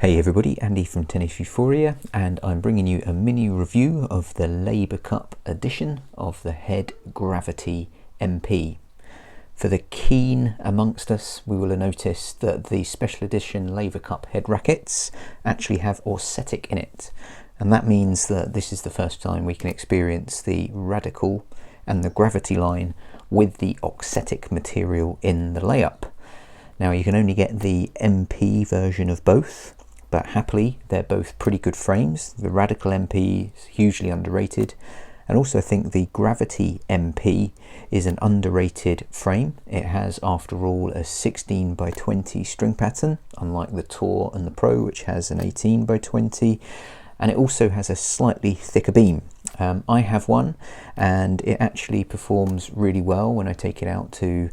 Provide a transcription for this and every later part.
Hey everybody, Andy from Tennis Euphoria, and I'm bringing you a mini review of the Laver Cup edition of the Head Gravity MP. For the keen amongst us, we will have noticed that the special edition Laver Cup head rackets actually have Auxetic in it, and that means that this is the first time we can experience the Radical and the Gravity line with the Auxetic material in the layup. Now you can only get the MP version of both, but happily they're both pretty good frames. The Radical MP is hugely underrated, and also I think the Gravity MP is an underrated frame. It has, after all, a 16 by 20 string pattern, unlike the Tour and the Pro, which has an 18 by 20, and it also has a slightly thicker beam. I have one, and it actually performs really well when I take it out to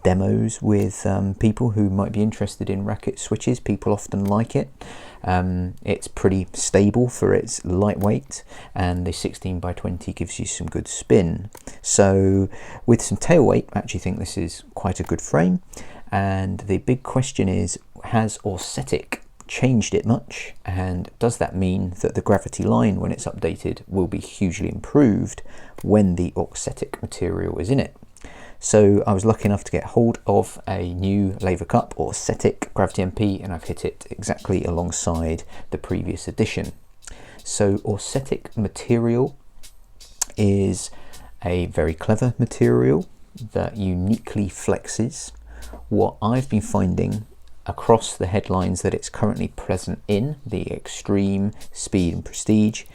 demos with people who might be interested in racket switches. People often like it. It's pretty stable for its lightweight, and the 16 by 20 gives you some good spin. So with some tail weight, I actually think this is quite a good frame. And the big question is, has Auxetic changed it much, and does that mean that the Gravity line, when it's updated, will be hugely improved when the Auxetic material is in it? So I was lucky enough to get hold of a new Laver Cup Auxetic Gravity MP, and I've hit it exactly alongside the previous edition. So Auxetic material is a very clever material that uniquely flexes. What I've been finding across the headlines that it's currently present in, the Extreme, Speed and Prestige,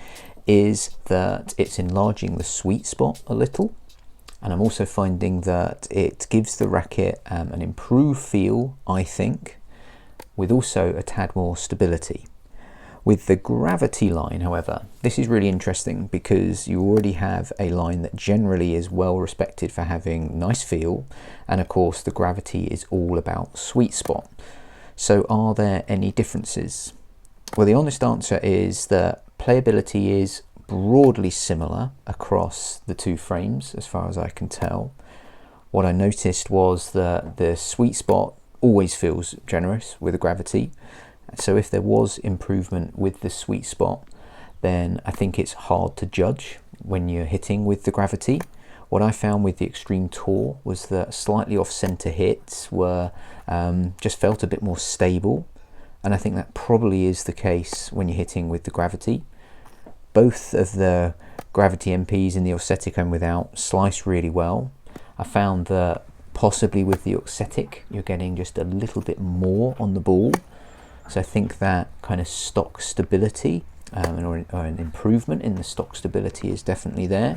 is that it's enlarging the sweet spot a little. And I'm also finding that it gives the racket an improved feel, I think, with also a tad more stability. With the Gravity line, however, this is really interesting because you already have a line that generally is well respected for having nice feel, and of course the Gravity is all about sweet spot. So are there any differences? Well, the honest answer is that playability is broadly similar across the two frames as far as I can tell. What I noticed was that the sweet spot always feels generous with the Gravity. So if there was improvement with the sweet spot, then I think it's hard to judge when you're hitting with the Gravity. What I found with the Extreme Tour was that slightly off-center hits were just felt a bit more stable, and I think that probably is the case when you're hitting with the Gravity. Both of the Gravity MPs in the Auxetic and without slice really well. I found that possibly with the Auxetic you're getting just a little bit more on the ball, so I think that kind of stock stability or an improvement in the stock stability is definitely there.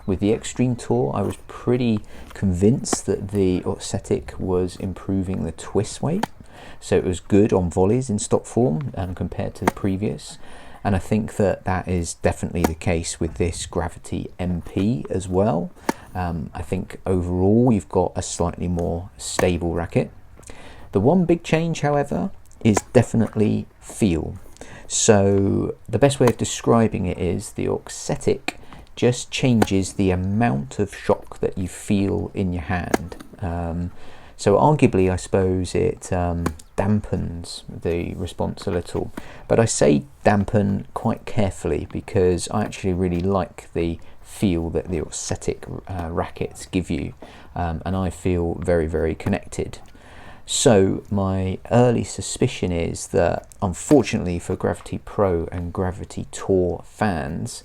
With the Extreme Tour, I was pretty convinced that the Auxetic was improving the twist weight, so it was good on volleys in stock form compared to the previous, and I think that that is definitely the case with this Gravity MP as well. I think overall you've got a slightly more stable racket. The one big change, however, is definitely feel. So the best way of describing it is the Auxetic just changes the amount of shock that you feel in your hand. So arguably, I suppose it dampens the response a little, but I say dampen quite carefully because I actually really like the feel that the Auxetic rackets give you, and I feel very, very connected. So my early suspicion is that, unfortunately for Gravity Pro and Gravity Tour fans,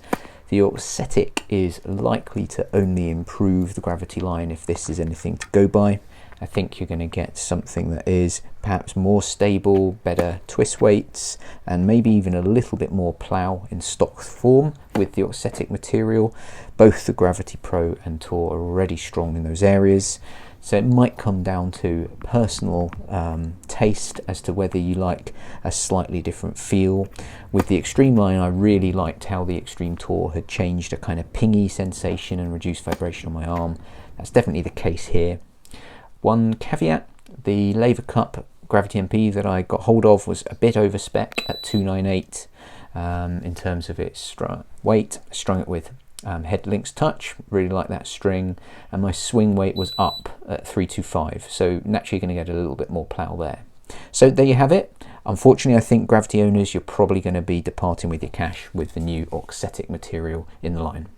the Auxetic is likely to only improve the Gravity line if this is anything to go by. I think you're going to get something that is perhaps more stable, better twist weights, and maybe even a little bit more plow in stock form with the Auxetic material. Both the Gravity Pro and Tour are already strong in those areas. So it might come down to personal taste as to whether you like a slightly different feel. With the Extreme line, I really liked how the Extreme Tour had changed a kind of pingy sensation and reduced vibration on my arm. That's definitely the case here. One caveat, the Laver Cup Gravity MP that I got hold of was a bit over spec at 298 in terms of its weight. I strung it with head links touch, really like that string, and my swing weight was up at 325, so naturally going to get a little bit more plow there. So there you have it. Unfortunately, I think Gravity owners, you're probably going to be departing with your cash with the new Auxetic material in the line.